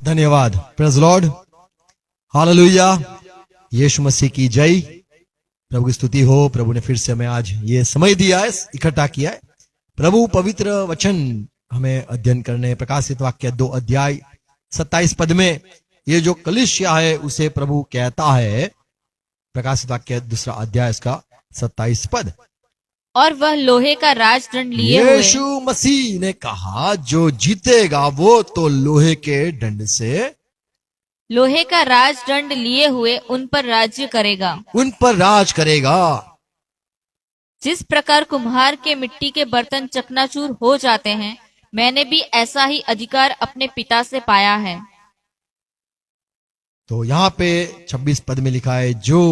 धन्यवाद। Praise Lord, hallelujah, यीशु मसीह की जय। प्रभु की स्तुति हो। प्रभु ने फिर से हमें आज ये समय दिया है, इकट्ठा किया है। प्रभु पवित्र वचन हमें अध्ययन करने, प्रकाशित वाक्य 2 अध्याय 27 पद में ये जो कलीसिया है उसे प्रभु कहता है। प्रकाशित वाक्य 2 अध्याय इसका 27 पद। और वह लोहे का राजदंड लिए हुए यीशु मसीह ने कहा जो जीतेगा वो तो लोहे के दंड से, लोहे का राजदंड लिए हुए उन पर राज्य करेगा। उन पर राज करेगा। जिस प्रकार कुम्हार के मिट्टी के बर्तन चकनाचूर हो जाते हैं, मैंने भी ऐसा ही अधिकार अपने पिता से पाया है। तो यहाँ पे 26 पद में लिखा है जो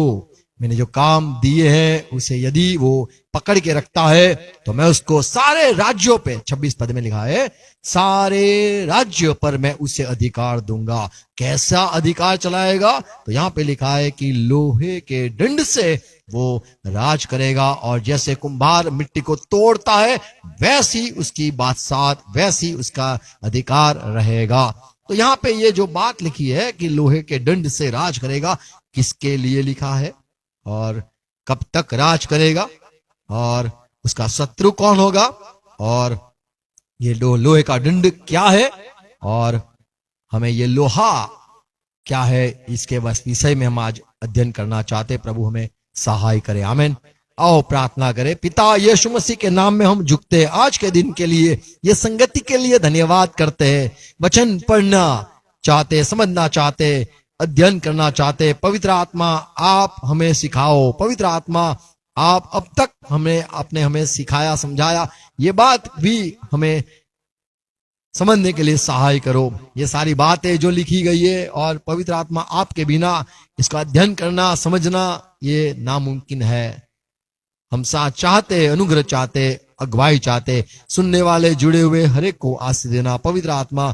मैंने जो काम दिए हैं उसे यदि वो पकड़ के रखता है तो मैं उसको सारे राज्यों पे, 26 पद में लिखा है सारे राज्यों पर मैं उसे अधिकार दूंगा। कैसा अधिकार चलाएगा? तो यहाँ पे लिखा है कि लोहे के दंड से वो राज करेगा, और जैसे कुम्हार मिट्टी को तोड़ता है वैसी उसकी बादशाहत, वैसी उसका अधिकार रहेगा। तो यहाँ पे ये जो बात लिखी है कि लोहे के दंड से राज करेगा, किसके लिए लिखा है और कब तक राज करेगा और उसका शत्रु कौन होगा और ये लोहे का दंड क्या है और हमें ये लोहा क्या है, इसके बस विषय में हम आज अध्ययन करना चाहते। प्रभु हमें सहाय करे। आमीन। आओ प्रार्थना करें। पिता यीशु मसीह के नाम में हम झुकते हैं आज के दिन के लिए, ये संगति के लिए धन्यवाद करते हैं। वचन पढ़ना चाहते, समझना चाहते, अध्ययन करना चाहते। पवित्र आत्मा आप हमें सिखाओ। पवित्र आत्मा आप अब तक हमें सिखाया, समझाया, ये बात भी हमें समझने के लिए सहाय करो। ये सारी बातें जो लिखी गई है और पवित्र आत्मा आपके बिना इसका अध्ययन करना, समझना ये नामुमकिन है। हम साथ चाहते, अनुग्रह चाहते, अगुवाई चाहते। सुनने वाले जुड़े हुए हर एक को आशीष देना। पवित्र आत्मा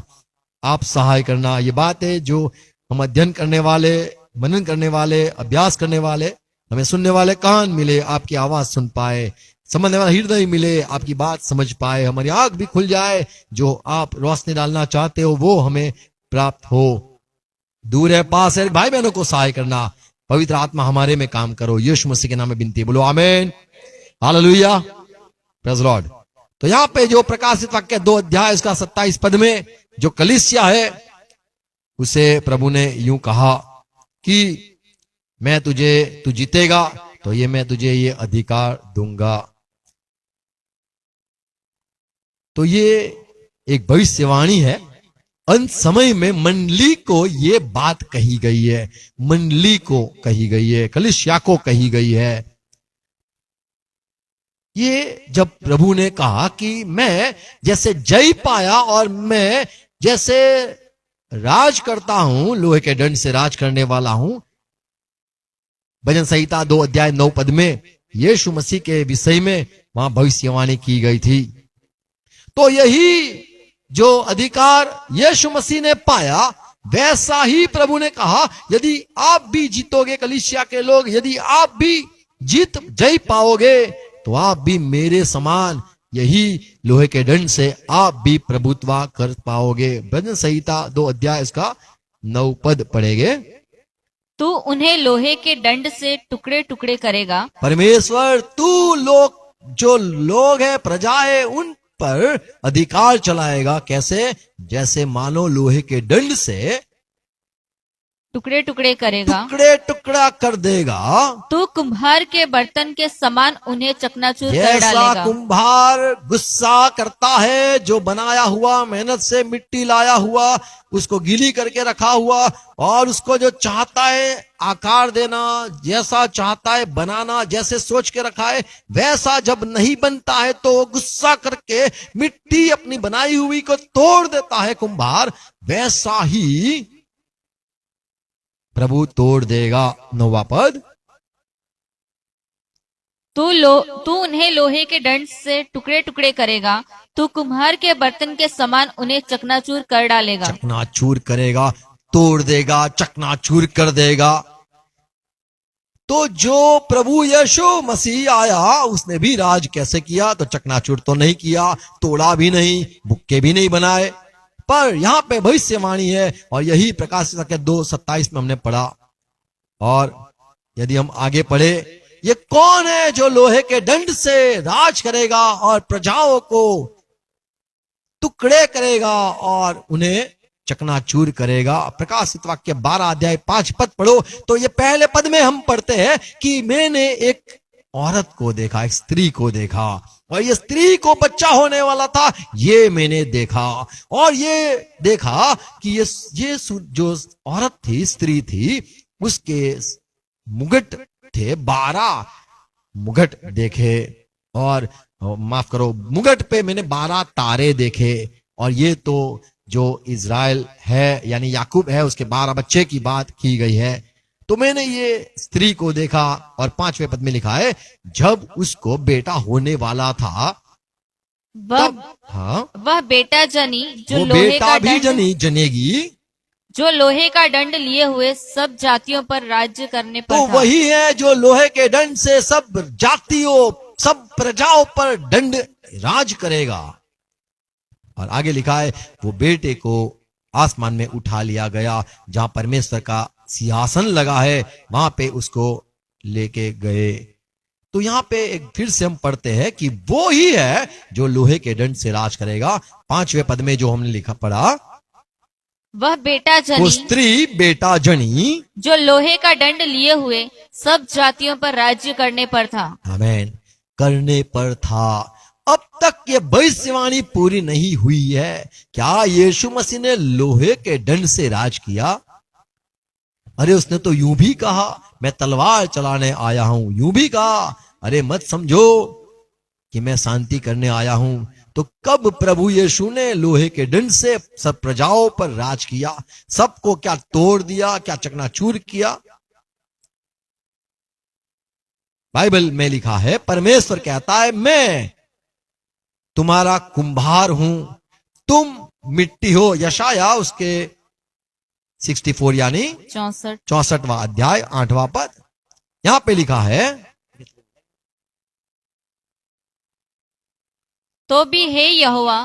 आप सहाय करना। ये बातें जो हम अध्ययन करने वाले, मनन करने वाले, अभ्यास करने वाले, हमें सुनने वाले कान मिले, आपकी आवाज सुन पाए, समझने वाला हृदय मिले, आपकी बात समझ पाए, हमारी आंख भी खुल जाए, जो आप रोशनी डालना चाहते हो वो हमें प्राप्त हो। दूर है पास है भाई बहनों को सहाय करना। पवित्र आत्मा हमारे में काम करो। यीशु मसीह के नाम में विनती, बोलो आमीन, हालेलुया, प्रेज़ लॉर्ड। तो यहाँ पे जो प्रकाशित वाक्य 2 अध्याय उसका 27 पद में जो कलीसिया है उसे प्रभु ने यूं कहा कि मैं तू जीतेगा तो मैं तुझे ये अधिकार दूंगा। तो ये एक भविष्यवाणी है। अंत समय में मंडली को ये बात कही गई है, मंडली को कही गई है, कलीसिया को कही गई है। ये जब प्रभु ने कहा कि मैं जैसे जय पाया और मैं जैसे राज करता हूं, लोहे के दंड से राज करने वाला हूं। भजन संहिता 2 अध्याय 9 पद में यीशु मसीह के विषय में वहां भविष्यवाणी की गई थी। तो यही जो अधिकार यीशु मसीह ने पाया वैसा ही प्रभु ने कहा यदि आप भी जीतोगे, कलीसिया के लोग, यदि आप भी जय पाओगे तो आप भी मेरे समान यही लोहे के दंड से आप भी प्रभुत्व कर पाओगे। भजन संहिता 2 अध्याय इसका 9 पद पढ़ेंगे। तू उन्हें लोहे के दंड से टुकड़े टुकड़े करेगा। परमेश्वर तू जो लोग है, प्रजा है, उन पर अधिकार चलाएगा। कैसे? जैसे मानो लोहे के दंड से टुकड़े टुकड़े करेगा, टुकड़े टुकड़ा कर देगा। तू कुम्हार के बर्तन के समान उन्हें चकनाचूर कर जैसा डालेगा। कुम्हार गुस्सा करता है, जो बनाया हुआ, मेहनत से मिट्टी लाया हुआ, उसको गीली करके रखा हुआ और उसको जो चाहता है आकार देना, जैसा चाहता है बनाना, जैसे सोच के रखा है वैसा जब नहीं बनता है तो गुस्सा करके मिट्टी अपनी बनाई हुई को तोड़ देता है कुम्हार। वैसा ही प्रभु तोड़ देगा। 9वां पद, तू उन्हें लोहे के दंड से टुकड़े टुकड़े करेगा, तू कुम्हार के बर्तन के समान उन्हें चकनाचूर कर डालेगा। चकनाचूर करेगा, तोड़ देगा, चकनाचूर कर देगा। तो जो प्रभु यीशु मसीह आया उसने भी राज कैसे किया? तो चकनाचूर तो नहीं किया, तोड़ा भी नहीं, बुक्के भी नहीं बनाए, पर यहाँ पे भविष्यवाणी है, और यही प्रकाशित वाक्य 2:27 में हमने पढ़ा। और यदि हम आगे पढ़े, ये कौन है जो लोहे के दंड से राज करेगा और प्रजाओं को टुकड़े करेगा और उन्हें चकनाचूर करेगा। प्रकाशित वाक्य 12:5 पढ़ो तो ये पहले पद में हम पढ़ते हैं कि मैंने एक औरत को देखा, एक स्त्री को देखा, और ये स्त्री को बच्चा होने वाला था, ये मैंने देखा। और ये देखा कि ये जो औरत थी, स्त्री थी, उसके मुगट थे, 12 मुगट देखे, और माफ करो, मुगट पे मैंने 12 तारे देखे। और ये तो जो इज़राइल है यानी याकूब है, उसके 12 बच्चे की बात की गई है। तो मैंने ये स्त्री को देखा, और 5वें पद में लिखा है, जब उसको बेटा होने वाला था तब, हाँ, वह बेटा जनी जो वो लोहे बेटा का भी दंड जनेगी, जो लोहे का दंड लिए हुए सब जातियों पर राज्य करने पर तो था। वही है जो लोहे के दंड से सब जातियों, सब प्रजाओं पर दंड राज करेगा। और आगे लिखा है, वो बेटे को आसमान में उठा लिया गया, जहां परमेश्वर का सिंहासन लगा है, वहां पे उसको लेके गए। तो यहां पे एक फिर से हम पढ़ते हैं कि वो ही है जो लोहे के दंड से राज करेगा। 5वें पद में जो हमने लिखा पढ़ा, वह बेटा वो जनी स्त्री बेटा जनी जो लोहे का दंड लिए हुए सब जातियों पर राज्य करने पर था। आमीन, करने पर था। अब तक ये भविष्यवाणी पूरी नहीं हुई है। क्या यीशु मसीह ने लोहे के दंड से राज किया? अरे उसने तो यूं भी कहा, मैं तलवार चलाने आया हूं, यूं भी कहा, अरे मत समझो कि मैं शांति करने आया हूं। तो कब प्रभु यीशु ने लोहे के दंड से सब प्रजाओं पर राज किया? सबको क्या तोड़ दिया, क्या चकनाचूर किया? बाइबल में लिखा है, परमेश्वर कहता है, मैं तुम्हारा कुंभार हूं, तुम मिट्टी हो। यशाया उसके 64 यानी 64वां अध्याय 8वां पद, यहां पे लिखा है, तो भी हे यहोवा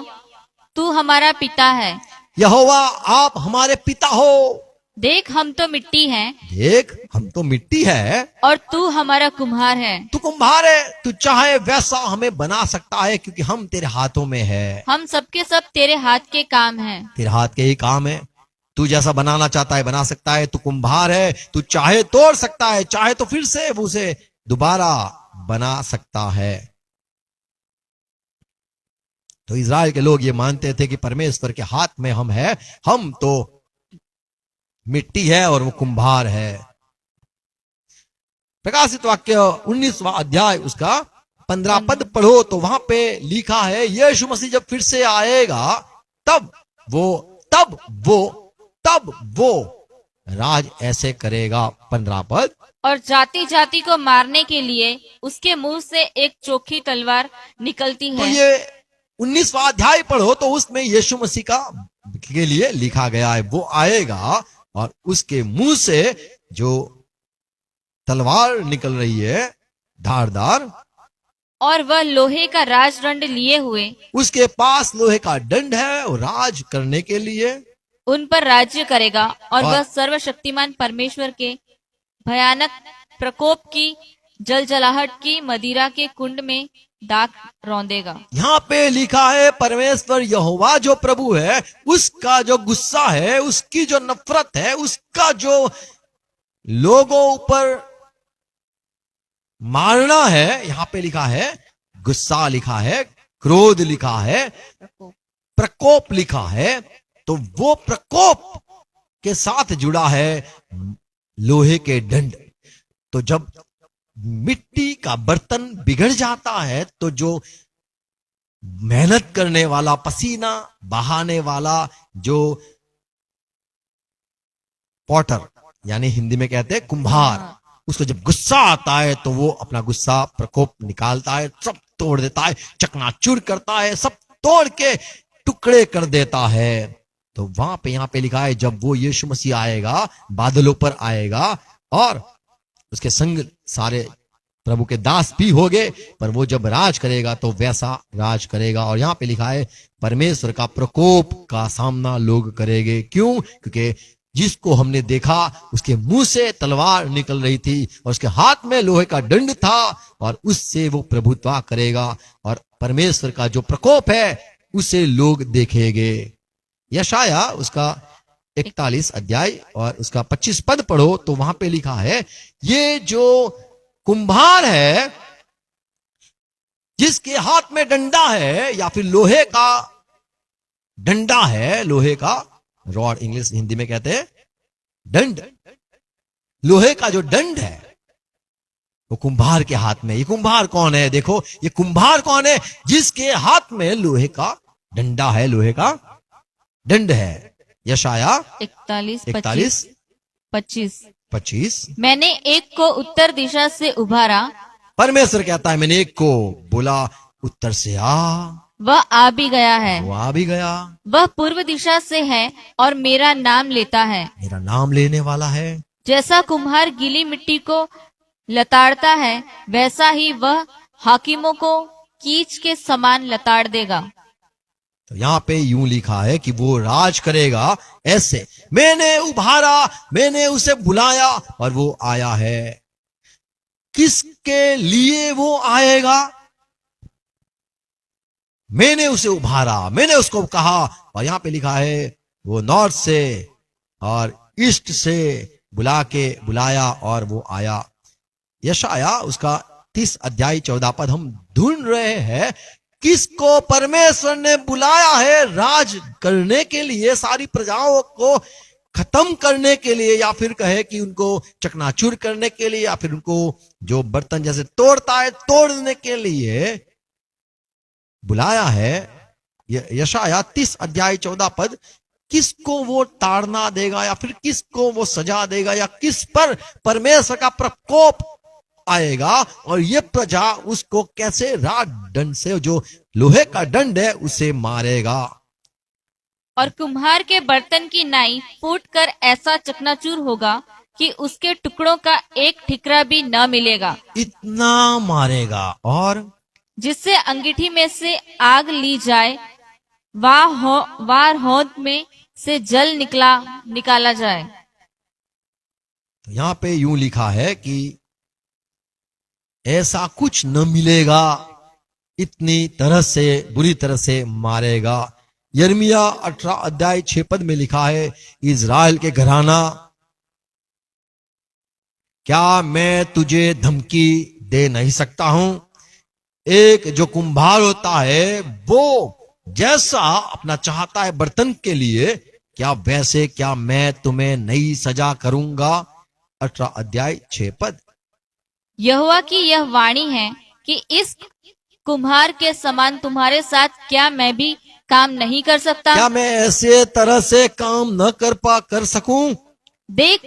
तू हमारा पिता है, यहोवा आप हमारे पिता हो। देख हम तो मिट्टी हैं देख हम तो मिट्टी है और तू हमारा कुम्हार है। तू कुम्हार है, तू चाहे वैसा हमें बना सकता है, क्योंकि हम तेरे हाथों में है। हम सबके सब तेरे हाथ के काम हैं। तेरे हाथ के ही काम है। तू जैसा बनाना चाहता है बना सकता है। तू कुम्हार है, तू चाहे तोड़ सकता है, चाहे तो फिर से वो उसे दोबारा बना सकता है। तो इज़राइल के लोग ये मानते थे कि परमेश्वर के हाथ में हम है, हम तो मिट्टी है और वो कुम्हार है। प्रकाशित वाक्य 19वां अध्याय उसका 15 पद पढ़ो तो वहां पे लिखा है, यीशु मसीह जब फिर से आएगा तब वो राज ऐसे करेगा। 15 पद, और जाति जाति को मारने के लिए उसके मुंह से एक चोखी तलवार निकलती तो है। ये 19वां अध्याय पढ़ो तो उसमें यीशु मसीह का के लिए लिखा गया है, वो आएगा और उसके मुंह से जो तलवार निकल रही है धारदार, और वह लोहे का राजदंड लिए हुए उसके पास लोहे का दंड है और राज करने के लिए उन पर राज्य करेगा, और और वह सर्वशक्तिमान परमेश्वर के भयानक प्रकोप की जलजलाहट की मदिरा के कुंड में दाख रौंदेगा। यहाँ पे लिखा है, परमेश्वर यहोवा जो प्रभु है, उसका जो गुस्सा है, उसकी जो नफरत है, उसका जो लोगों ऊपर मारना है, यहाँ पे लिखा है गुस्सा लिखा है, क्रोध लिखा है, प्रकोप लिखा है। तो वो प्रकोप के साथ जुड़ा है लोहे के दंड। तो जब मिट्टी का बर्तन बिगड़ जाता है तो जो मेहनत करने वाला, पसीना बहाने वाला जो पॉटर यानी हिंदी में कहते हैं कुम्हार, उसको जब गुस्सा आता है तो वो अपना गुस्सा प्रकोप निकालता है, सब तोड़ देता है, चकनाचूर करता है, सब तोड़ के टुकड़े कर देता है। तो वहां पे यहाँ पे लिखा है, जब वो यीशु मसीह आएगा, बादलों पर आएगा और उसके संग सारे प्रभु के दास भी होगे, पर वो जब राज करेगा तो वैसा राज करेगा। और यहां पे लिखा है परमेश्वर का प्रकोप का सामना लोग करेंगे। क्यों? क्योंकि जिसको हमने देखा उसके मुंह से तलवार निकल रही थी और उसके हाथ में लोहे का दंड था, और उससे वो प्रभुत्व करेगा, और परमेश्वर का जो प्रकोप है उसे लोग देखेंगे। यशाया उसका 41 अध्याय और उसका 25 पद पढ़ो तो वहां पे लिखा है, ये जो कुंभार है जिसके हाथ में डंडा है या फिर लोहे का डंडा है, लोहे का रॉड, इंग्लिश हिंदी में कहते हैं दंड, लोहे का जो दंड है वो कुंभार के हाथ में। ये कुंभार कौन है? देखो ये कुंभार कौन है? जिसके हाथ में लोहे का डंडा है, लोहे का दंड है। यशाया 41 25। मैंने एक को उत्तर दिशा से उभारा, परमेश्वर कहता है मैंने एक को बोला उत्तर से आ, वह आ भी गया है। वो आ भी गया। वह पूर्व दिशा से है और मेरा नाम लेता है। मेरा नाम लेने वाला है। जैसा कुम्हार गीली मिट्टी को लताड़ता है, वैसा ही वह हाकिमों को कीच के समान लताड़ देगा। तो यहाँ पे यूं लिखा है कि वो राज करेगा ऐसे, मैंने उभारा, मैंने उसे बुलाया और वो आया है। किसके लिए वो आएगा? मैंने उसे उभारा, मैंने उसको कहा, और यहां पे लिखा है वो नॉर्थ से और ईस्ट से बुलाया और वो आया। यशाया उसका 30 अध्याय 14 पद हम ढूंढ रहे हैं किसको परमेश्वर ने बुलाया है राज करने के लिए, सारी प्रजाओं को खत्म करने के लिए, या फिर कहे कि उनको चकनाचूर करने के लिए, या फिर उनको जो बर्तन जैसे तोड़ता है तोड़ने के लिए बुलाया है। यशाया 30 अध्याय 14 पद, किसको वो ताड़ना देगा या फिर किसको वो सजा देगा, या किस पर परमेश्वर का प्रकोप आएगा, और ये प्रजा उसको कैसे राज दंड से, जो लोहे का दंड है, उसे मारेगा। और कुम्हार के बर्तन की नाई फूटकर ऐसा चकनाचूर होगा कि उसके टुकड़ों का एक ठिकरा भी न मिलेगा। इतना मारेगा। और जिससे अंगीठी में से आग ली जाए, वार होद में से जल निकाला जाए। तो यहां पे यूं लिखा है कि ऐसा कुछ न मिलेगा, इतनी तरह से बुरी तरह से मारेगा। यिर्मयाह 18 अध्याय 6 पद में लिखा है, इज़राइल के घराना, क्या मैं तुझे धमकी दे नहीं सकता हूं? एक जो कुंभार होता है वो जैसा अपना चाहता है बर्तन के लिए, क्या वैसे क्या मैं तुम्हें नई सजा करूंगा? 18 अध्याय 6 पद। यहोवा की यह वाणी है कि इस कुम्हार के समान तुम्हारे साथ क्या मैं भी काम नहीं कर सकता? क्या मैं ऐसे तरह से काम न कर सकूं? देख,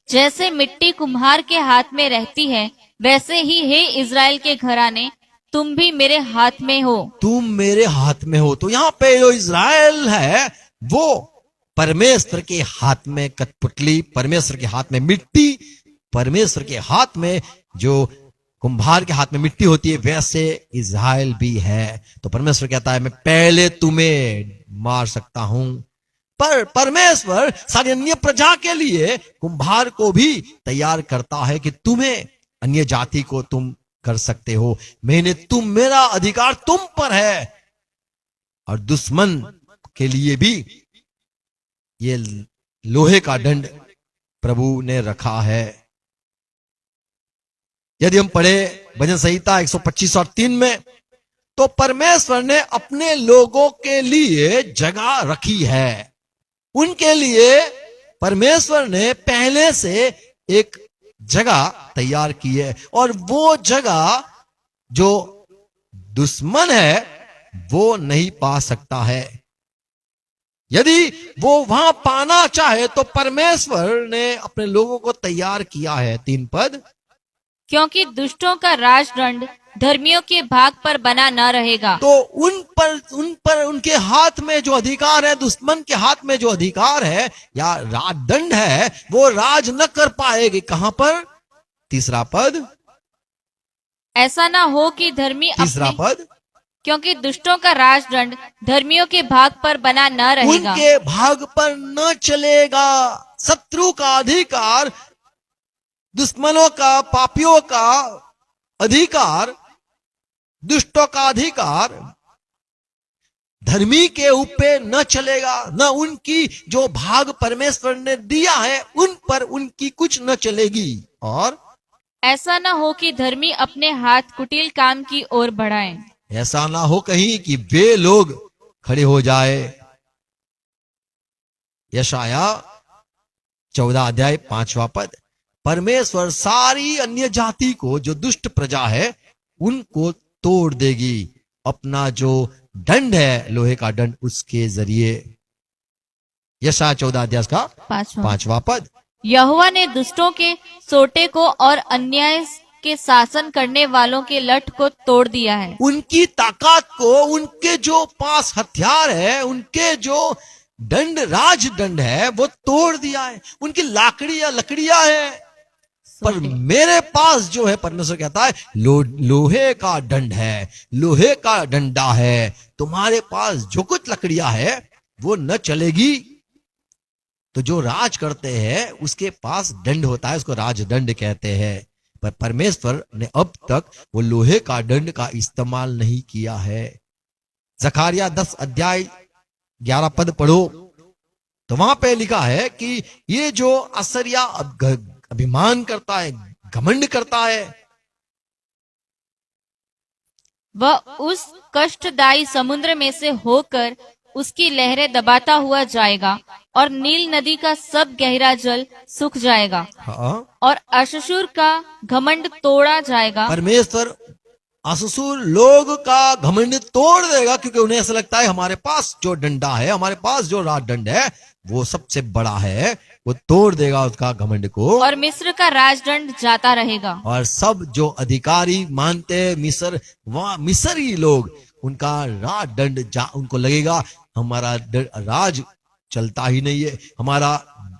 जैसे मिट्टी कुम्हार के हाथ में रहती है, वैसे ही हे इज़राइल के घराने, तुम भी मेरे हाथ में हो। तुम मेरे हाथ में हो। तो यहाँ पे जो इज़राइल है वो परमेश्वर के हाथ में कठपुतली, परमेश्वर के हाथ में मिट्टी, परमेश्वर के हाथ में जो कुंभार के हाथ में मिट्टी होती है, वैसे इज़राइल भी है। तो परमेश्वर कहता है मैं पहले तुम्हें मार सकता हूं, पर परमेश्वर सारी अन्य प्रजा के लिए कुंभार को भी तैयार करता है कि तुम्हें, अन्य जाति को तुम कर सकते हो। मेरा अधिकार तुम पर है। और दुश्मन के लिए भी ये लोहे का दंड प्रभु ने रखा है। यदि हम पढ़े भजन संहिता 125 और 3 में, तो परमेश्वर ने अपने लोगों के लिए जगह रखी है। उनके लिए परमेश्वर ने पहले से एक जगह तैयार की है, और वो जगह जो दुश्मन है वो नहीं पा सकता है। यदि वो वहां पाना चाहे तो परमेश्वर ने अपने लोगों को तैयार किया है। 3 पद, क्योंकि दुष्टों का राजदंड धर्मियों के भाग पर बना न रहेगा। तो उन पर उनके हाथ में जो अधिकार है, दुश्मन के हाथ में जो अधिकार है या राजदंड है, वो राज न कर पाएगी। कहां पर? 3 पद, ऐसा ना हो कि धर्मी तीसरा अपने, पद, क्योंकि दुष्टों का राजदंड धर्मियों के भाग पर बना न रहेगा। उनके भाग पर न चलेगा। शत्रु का अधिकार, दुश्मनों का, पापियों का अधिकार, दुष्टों का अधिकार धर्मी के ऊपर न चलेगा, न उनकी जो भाग परमेश्वर ने दिया है उन पर उनकी कुछ न चलेगी। और ऐसा न हो कि धर्मी अपने हाथ कुटिल काम की ओर बढ़ाएं। ऐसा ना हो कहीं कि वे लोग खड़े हो जाए। यशाया 14 अध्याय 5वां पद, परमेश्वर सारी अन्य जाति को जो दुष्ट प्रजा है उनको तोड़ देगी, अपना जो दंड है लोहे का दंड उसके जरिए। यशाया 14 अध्याय का 5वां पद, यहोवा ने दुष्टों के सोटे को और अन्याय के शासन करने वालों के लठ को तोड़ दिया है। उनकी ताकत को, उनके जो पास हथियार है, उनके जो दंड, राज दंड है वो तोड़ दिया है। उनकी लकड़ियां है, पर मेरे पास जो है परमेश्वर कहता है लोहे का दंड है, लोहे का डंडा है। तुम्हारे पास जो कुछ लकड़ियां है वो न चलेगी। तो जो राज करते हैं उसके पास दंड होता है, उसको राजदंड कहते हैं। पर परमेश्वर ने अब तक वो लोहे का दंड का इस्तेमाल नहीं किया है। जकारिया 10 अध्याय 11 पद पढ़ो तो वहां पे लिखा है कि ये जो असरिया अभिमान करता है, घमंड करता है, वह उस कष्टदायी समुद्र में से होकर उसकी लहरें दबाता हुआ जाएगा और नील नदी का सब गहरा जल सूख जाएगा। हाँ, और अशशूर का घमंड तोड़ा जाएगा। परमेश्वर असुर लोग का घमंड तोड़ देगा, क्योंकि उन्हें ऐसा लगता है हमारे पास जो डंडा है, हमारे पास जो राज दंड है वो सबसे बड़ा है। वो तोड़ देगा उसका घमंड को, और मिस्र का राजदंड जाता रहेगा। और सब जो अधिकारी मानते हैं मिस्र, वहां मिस्री लोग, उनका राज दंड उनको लगेगा हमारा राज चलता ही नहीं है, हमारा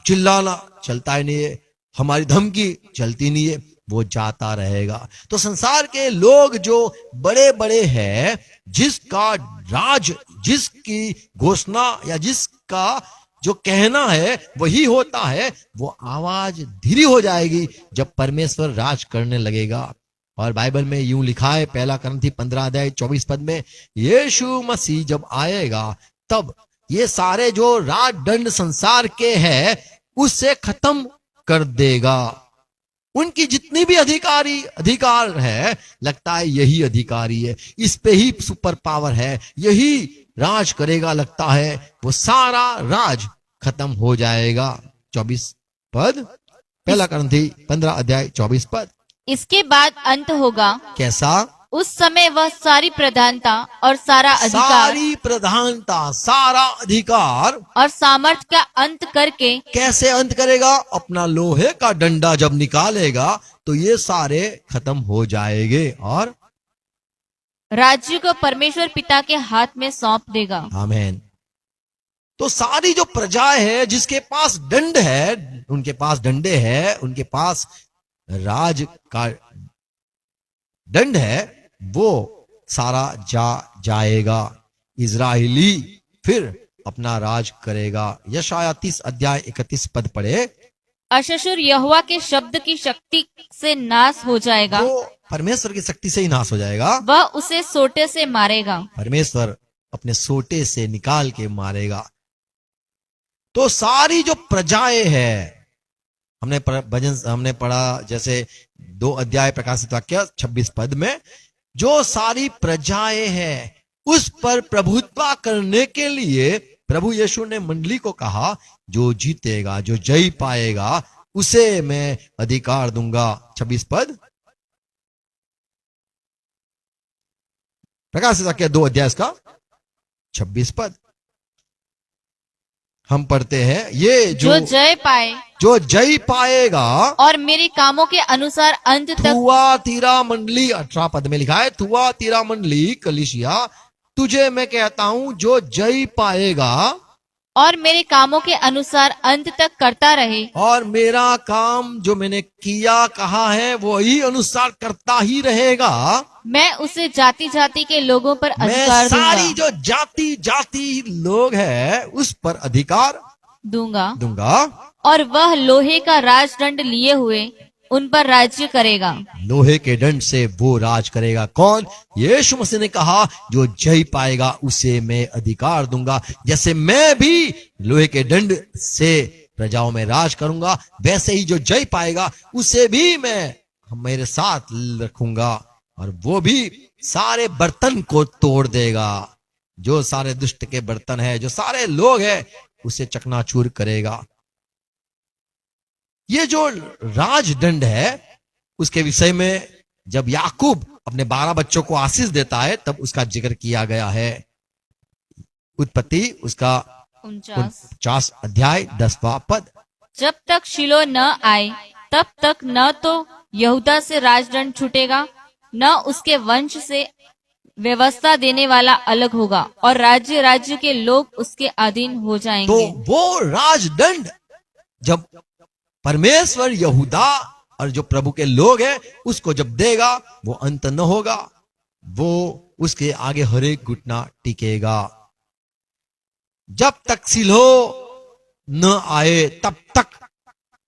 चिल्लाना चलता ही नहीं है, हमारी धमकी चलती नहीं है, वो जाता रहेगा। तो संसार के लोग जो बड़े बड़े हैं, जिसका राज, जिसकी घोषणा या जिसका जो कहना है वही होता है, वो आवाज धीरी हो जाएगी जब परमेश्वर राज करने लगेगा। और बाइबल में यूं लिखा है, 1 कुरिन्थी 15 अध्याय 24 पद में, यीशु मसीह जब आएगा तब ये सारे जो राज दंड संसार के हैं उससे खत्म कर देगा। उनकी जितनी भी अधिकार है, लगता है यही अधिकारी है, इस पे ही सुपर पावर है, यही राज करेगा, लगता है वो सारा राज खत्म हो जाएगा। 24 पद, 1 कुरिन्थी 15 अध्याय 24 पद। इसके बाद अंत होगा। कैसा? उस समय वह सारी प्रधानता और सारा अधिकार, सारी प्रधानता, सारा अधिकार और सामर्थ का अंत करके, कैसे अंत करेगा? अपना लोहे का डंडा जब निकालेगा तो ये सारे खत्म हो जाएंगे और राज्य को परमेश्वर पिता के हाथ में सौंप देगा। आमीन। तो सारी जो प्रजा है जिसके पास दंड है, उनके पास डंडे है, उनके पास राज का दंड है, वो सारा जाएगा। इजराइली फिर अपना राज करेगा। यशाया 30 अध्याय 31 पद पढ़े। अशशूर यहोवा के शब्द की शक्ति से नाश हो जाएगा। वो परमेश्वर की शक्ति से ही नाश हो जाएगा। वह उसे सोटे से मारेगा। परमेश्वर अपने सोटे से निकाल के मारेगा। तो सारी जो प्रजाएं हैं, हमने पढ़ा जैसे 2 अध्याय प्रकाशित वाक्य 26 पद में, जो सारी प्रजाएं हैं उस पर प्रभुत्व करने के लिए प्रभु यीशु ने मंडली को कहा, जो जीतेगा, जो जय पाएगा उसे मैं अधिकार दूंगा। 26 पद, प्रकाशित वाक्य 2 अध्याय का 26 पद हम पढ़ते हैं, ये जो जय पाएगा और मेरे कामों के अनुसार अंत तक। थुआतीरा मंडली 18 पद में लिखा है, थुआतीरा मंडली कलीसिया, तुझे मैं कहता हूं जो जय पाएगा और मेरे कामों के अनुसार अंत तक करता रहे, और मेरा काम जो मैंने किया कहा है वो ही अनुसार करता ही रहेगा। मैं उसे जाति जाति के लोगों पर मैं अधिकार सारी जो जाति जाति लोग है उस पर अधिकार दूंगा दूंगा। और वह लोहे का राजदंड लिए हुए उन पर राज्य करेगा। लोहे के दंड से वो राज करेगा। कौन? यीशु मसीह ने कहा जो जय पाएगा उसे मैं अधिकार दूंगा। जैसे मैं भी लोहे के दंड से प्रजाओं में राज करूंगा, वैसे ही जो जय पाएगा उसे भी मैं मेरे साथ रखूंगा, और वो भी सारे बर्तन को तोड़ देगा। जो सारे दुष्ट के बर्तन है, जो सारे लोग हैं, उसे चकनाचूर करेगा। ये जो राजदंड है उसके विषय में जब याकूब अपने 12 बच्चों को आशीष देता है तब उसका जिक्र किया गया है। उत्पत्ति उसका 49 अध्याय 10वां पद। जब तक शिलो न आए तब तक न तो यहूदा से राजदंड छूटेगा, न उसके वंश से व्यवस्था देने वाला अलग होगा, और राज्य राज्य के लोग उसके अधीन हो तो जाएंगे। वो राजदंड जब परमेश्वर यहूदा और जो प्रभु के लोग हैं उसको जब देगा वो अंत न होगा, वो उसके आगे हर एक घुटना टिकेगा। जब तक सिलो न आए तब तक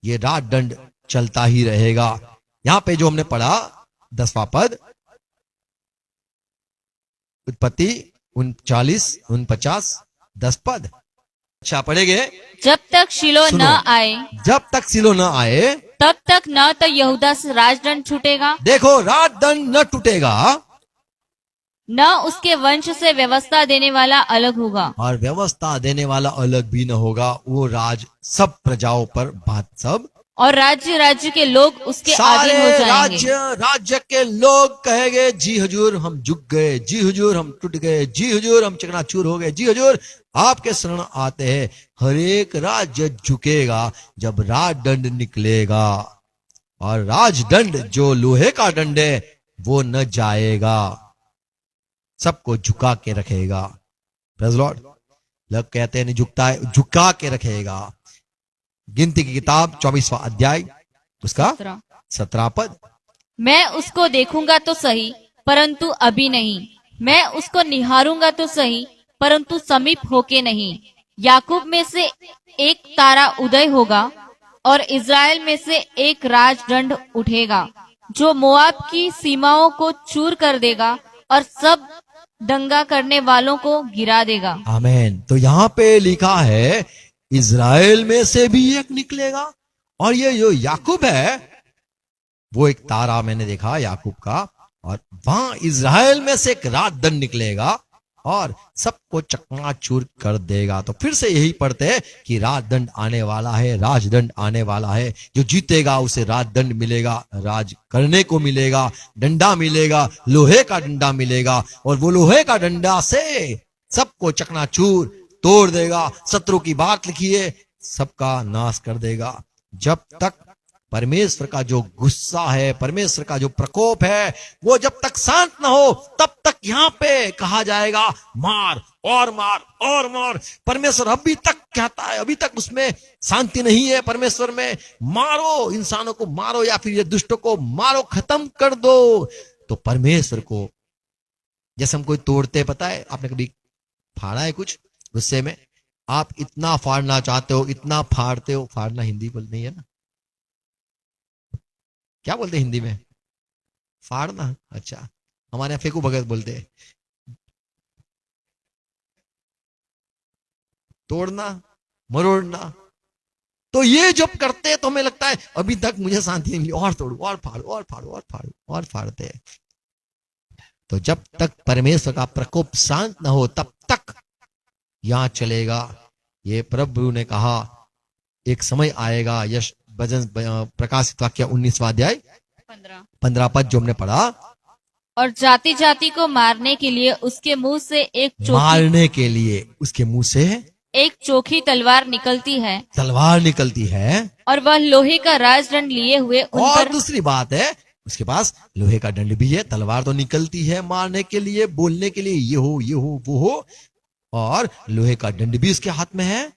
ये राजदंड चलता ही रहेगा। यहां पे जो हमने पढ़ा 10वां पद, उत्पत्ति 39 49 10 पद। अच्छा पढ़ेंगे। जब तक शिलो न सुनो। आए जब तक सिलो न आए तब तक न तो यहूदा से राजदंड छूटेगा, देखो राजदंड न टूटेगा, न उसके वंश से व्यवस्था देने वाला अलग होगा, और व्यवस्था देने वाला अलग भी न होगा। वो राज सब प्रजाओं पर बात सब, और राज्य राज्य के लोग उसके सारे अधीन हो जाएंगे। राज्य के लोग कहेंगे जी हुजूर हम झुक गए, जी हुजूर हम टूट गए, जी हुजूर हम चकनाचूर हो गए, जी हुजूर आपके शरण आते हैं। हर एक राज्य झुकेगा जब राजदंड निकलेगा, और राजदंड जो लोहे का दंड है वो न जाएगा, सबको झुका के रखेगा। Praise Lord. लोग कहते हैं नहीं झुकता है, झुका के रखेगा। गिनती की किताब 24वां अध्याय उसका 17 पद। मैं उसको देखूंगा तो सही, परंतु अभी नहीं, मैं उसको निहारूंगा तो सही, परंतु समीप होके नहीं। याकूब में से एक तारा उदय होगा, और इज़राइल में से एक राजदंड उठेगा, जो मोआब की सीमाओं को चूर कर देगा और सब दंगा करने वालों को गिरा देगा। आमीन। तो यहाँ पे लिखा है इज़राइल में से भी एक निकलेगा, और ये जो याकूब है वो एक तारा मैंने देखा याकूब का, और वहां इज़राइल में से एक राजदंड निकलेगा और सबको चकनाचूर कर देगा। तो फिर से यही पढ़ते हैं कि राजदंड आने वाला है, राजदंड आने वाला है। जो जीतेगा उसे राजदंड मिलेगा, राज करने को मिलेगा, डंडा मिलेगा, लोहे का डंडा मिलेगा, और वो लोहे का डंडा से सबको चकनाचूर तोड़ देगा। शत्रु की बात लिखिए, सबका नाश कर देगा। जब तक परमेश्वर का जो गुस्सा है, परमेश्वर का जो प्रकोप है, वो जब तक शांत ना हो तब तक यहाँ पे कहा जाएगा मार और मार और मार। परमेश्वर अभी तक कहता है, अभी तक उसमें शांति नहीं है। परमेश्वर में मारो, इंसानों को मारो, या फिर ये दुष्टों को मारो, खत्म कर दो। तो परमेश्वर को जैसे हम कोई तोड़ते, पता है आपने कभी फाड़ा है कुछ गुस्से में? आप इतना फाड़ना चाहते हो, इतना फाड़ते हो। फाड़ना हिंदी बोल नहीं है ना, क्या बोलते हैं हिंदी में? फाड़ना। अच्छा, हमारे यहाँ फेंकू भगत बोलते हैं। तोड़ना, मरोड़ना। तो ये जब करते हैं तो हमें लगता है अभी तक मुझे शांति नहीं मिली, और तोड़ू, और फाड़ू, और फाड़ू, और फाड़ू, और फाड़ते हैं। तो जब तक परमेश्वर का प्रकोप शांत न हो तब तक यहां चलेगा। ये प्रभु ने कहा एक समय आएगा। यश भजन प्रकाशित वाक्य 19वां अध्याय 15 पद जो हमने पढ़ा, और जाति जाति को मारने के लिए उसके मुंह से मारने के लिए उसके मुंह से एक चोखी तलवार निकलती है, तलवार निकलती है, और वह लोहे का राजदंड लिए हुए उन और पर। दूसरी बात है उसके पास लोहे का दंड भी है। तलवार तो निकलती है मारने के लिए, बोलने के लिए, ये हो, ये हो, वो हो, और लोहे का दंड भी उसके हाथ में है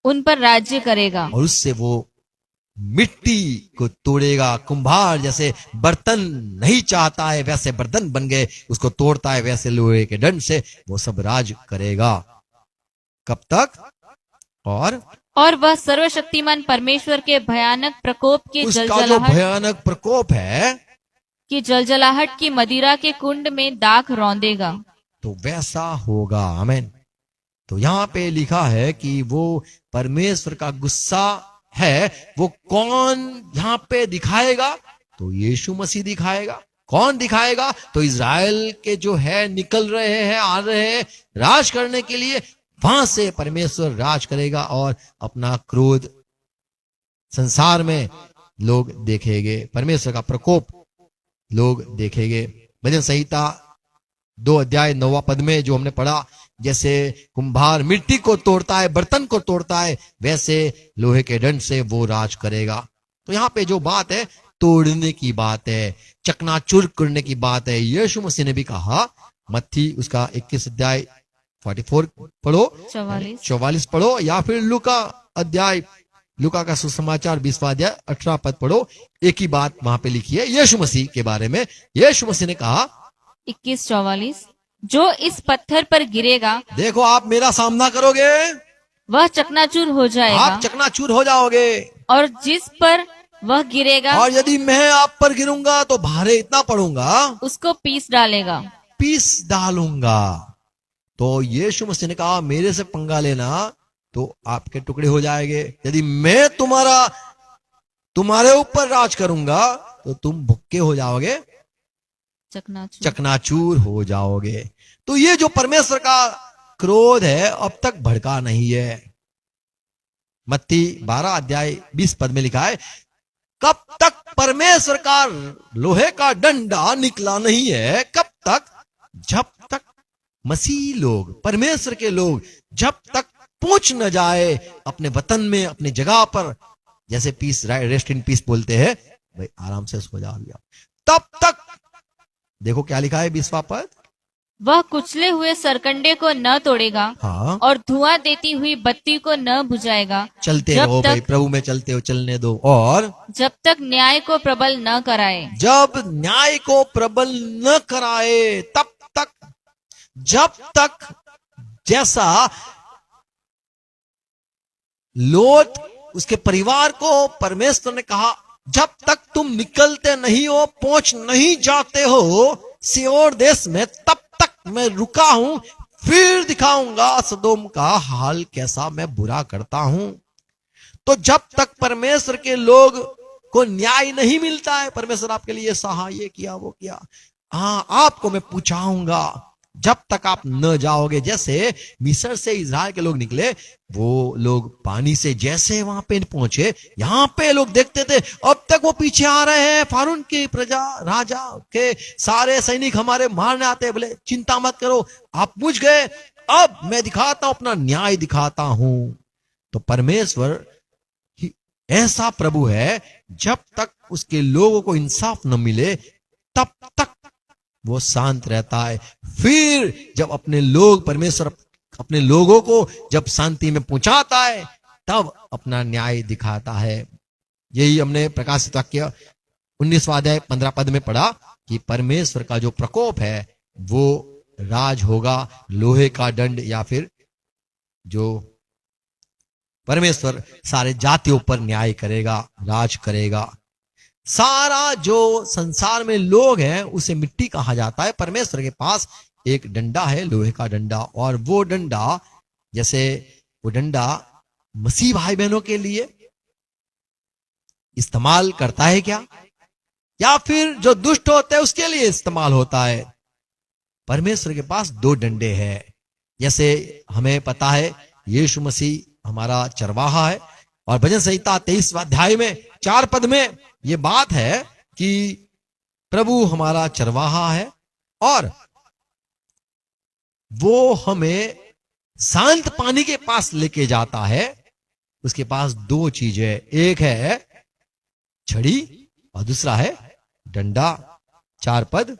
उन पर राज्य करेगा। और उससे वो मिट्टी को तोड़ेगा। कुम्हार जैसे बर्तन नहीं चाहता है वैसे बर्तन बन गए, उसको तोड़ता है, वैसे लोहे के दंड से वो सब राज करेगा। कब तक? और वह सर्वशक्तिमान परमेश्वर के भयानक प्रकोप की उसका जो जलजलाहट भयानक प्रकोप है की मदिरा के कुंड में दाख रौंदेगा। तो वैसा होगा। आमीन। तो यहाँ पे लिखा है कि वो परमेश्वर का गुस्सा है, वो कौन यहाँ पे दिखाएगा? तो यीशु मसीह दिखाएगा। कौन दिखाएगा? तो इज़राइल के जो है निकल रहे हैं, आ रहे हैं राज करने के लिए, वहां से परमेश्वर राज करेगा और अपना क्रोध संसार में लोग देखेंगे, परमेश्वर का प्रकोप लोग देखेंगे। भजन संहिता 2 अध्याय 9 पद में जो हमने पढ़ा, जैसे कुम्हार मिट्टी को तोड़ता है, बर्तन को तोड़ता है, वैसे लोहे के दंड से वो राज करेगा। तो यहाँ पे जो बात है तोड़ने की बात है, चकनाचूर करने की बात है। यीशु मसीह ने भी कहा, मत्ती उसका 21 अध्याय 44 पढ़ो, 44 पढ़ो, या फिर लूका का सुसमाचार 20वां अध्याय 18 पद पढ़ो। एक ही बात वहां पे लिखी है यीशु मसीह के बारे में। यीशु मसीह ने कहा 21:44, जो इस पत्थर पर गिरेगा, देखो आप मेरा सामना करोगे, वह चकनाचूर हो जाएगा, आप चकनाचूर हो जाओगे, और जिस पर वह गिरेगा, और यदि मैं आप पर गिरूंगा तो भारे इतना पड़ूंगा, उसको पीस डालेगा, पीस डालूंगा। तो यीशु मसीह ने कहा, मेरे से पंगा लेना तो आपके टुकड़े हो जाएंगे। यदि मैं तुम्हारे ऊपर राज करूंगा तो तुम भुक्के हो जाओगे, चकनाचूर हो जाओगे। तो ये जो परमेश्वर का क्रोध है अब तक भड़का नहीं है। मत्ती 12 अध्याय 20 पद में लिखा है, कब तक परमेश्वर का लोहे का डंडा निकला नहीं है? कब तक? जब तक मसीह लोग, परमेश्वर के लोग जब तक पहुंच न जाए अपने वतन में, अपने जगह पर, जैसे पीस, रेस्ट इन पीस बोलते हैं, भाई आराम से सो जाओ, तब तक देखो क्या लिखा है 20वां पद, वह कुचले हुए सरकंडे को न तोड़ेगा, हाँ, और धुआं देती हुई बत्ती को न बुझाएगा, चलते रहो भाई, प्रभु में चलते हो, चलने दो, और जब तक न्याय को प्रबल न कराए, जब न्याय को प्रबल न कराए तब तक, जब तक, जैसा लोत उसके परिवार को परमेश्वर ने कहा, जब तक तुम निकलते नहीं हो, पहुंच नहीं जाते हो सियोर देश में, तब तक मैं रुका हूं, फिर दिखाऊंगा सदोम का हाल कैसा मैं बुरा करता हूं। तो जब तक परमेश्वर के लोग को न्याय नहीं मिलता है, परमेश्वर आपके लिए सहा, ये किया वो किया, हाँ आपको मैं पूछाऊंगा, जब तक आप न जाओगे। जैसे मिस्र से इज़राइल के लोग निकले, वो लोग पानी से जैसे वहां पे पहुंचे, यहां पे लोग देखते थे अब तक वो पीछे आ रहे हैं, फारून की प्रजा, राजा के सारे सैनिक हमारे मारने आते, बोले चिंता मत करो, आप बुझ गए, अब मैं दिखाता हूं, अपना न्याय दिखाता हूं। तो परमेश्वर ऐसा प्रभु है, जब तक उसके लोगों को इंसाफ न मिले तब तक वो शांत रहता है। फिर जब अपने लोग, परमेश्वर अपने लोगों को जब शांति में पहुंचाता है, तब अपना न्याय दिखाता है। यही हमने प्रकाशित वाक्य 19वां अध्याय 15 पद में पढ़ा कि परमेश्वर का जो प्रकोप है वो राज होगा, लोहे का दंड, या फिर जो परमेश्वर सारे जातियों पर न्याय करेगा, राज करेगा। सारा जो संसार में लोग हैं उसे मिट्टी कहा जाता है। परमेश्वर के पास एक डंडा है, लोहे का डंडा, और वो डंडा, जैसे वो डंडा मसीह भाई बहनों के लिए इस्तेमाल करता है क्या, या फिर जो दुष्ट होते हैं उसके लिए इस्तेमाल होता है? परमेश्वर के पास 2 डंडे हैं। जैसे हमें पता है यीशु मसीह हमारा चरवाहा है, और भजन संहिता 23वां अध्याय में 4 पद में ये बात है कि प्रभु हमारा चरवाहा है और वो हमें शांत पानी के पास लेके जाता है। उसके पास 2 चीजें, एक है छड़ी और दूसरा है डंडा। 4 पद,